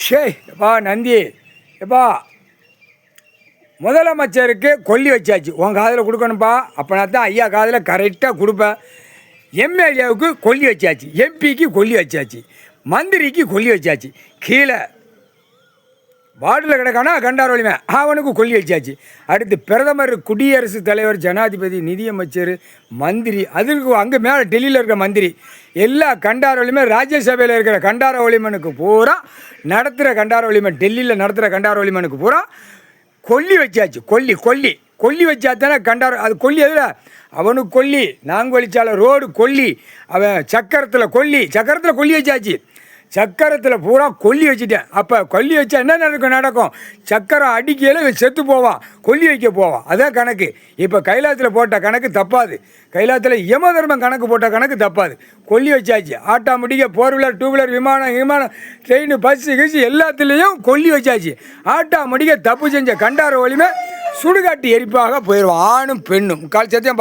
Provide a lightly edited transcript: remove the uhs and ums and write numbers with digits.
ஷே எப்பா நந்தி எப்பா முதலமைச்சருக்கு கொல்லி வச்சாச்சு உன் காதில் கொடுக்கணும்ப்பா அப்போனா தான் ஐயா காதில் கரெக்டாக கொடுப்பேன். எம்எல்ஏவுக்கு கொல்லி வச்சாச்சு, எம்பிக்கு கொல்லி வச்சாச்சு, மந்திரிக்கு கொல்லி வச்சாச்சு, கீழே வார்டில் கிடக்கானா கண்டார் வலிமை அவனுக்கு கொல்லி வச்சாச்சு. அடுத்து பிரதமர், குடியரசுத் தலைவர், ஜனாதிபதி, நிதியமைச்சர், மந்திரி, அதுக்கு அங்கே மேலே டெல்லியில் இருக்கிற மந்திரி எல்லா கண்டார வலிமை, ராஜ்யசபையில் இருக்கிற கண்டார வலிமனுக்கு பூரா நடத்துகிற கண்டார வலிமன், டெல்லியில் நடத்துகிற கண்டார வலிமனுக்கு பூரா கொல்லி வச்சாச்சு. கொல்லி கொல்லி கொல்லி வச்சா தானே கண்டார். அது கொல்லி எதில் அவனுக்கு கொல்லி, நாங்கொலிச்சால ரோடு கொல்லி, அவன் சக்கரத்தில் கொல்லி வச்சாச்சு. சக்கரத்தில் பூரா கொல்லி வச்சுட்டேன். அப்போ கொல்லி வச்சா என்ன நடக்கும்? சக்கரம் அடிக்கையில் செத்து போவான், கொல்லி வைக்க போவான். அதான் கணக்கு. இப்போ கைலாயத்தில் போட்ட கணக்கு தப்பாது, கைலாயத்தில் யமதர்மம் கணக்கு போட்ட கணக்கு தப்பாது. கொல்லி வச்சாச்சு. ஆட்டோமேட்டிக்காக 4 வீலர் 2 வீலர் விமானம் ட்ரெயின் பஸ்ஸு கிஸ்ஸு எல்லாத்துலேயும் கொல்லி வச்சாச்சு. ஆட்டோமேட்டிக்காக தப்பு செஞ்ச கண்டார வலிமை சுடுகாட்டு எரிப்பாக போயிடுவான். ஆணும் பெண்ணும் கால் சத்தியம்.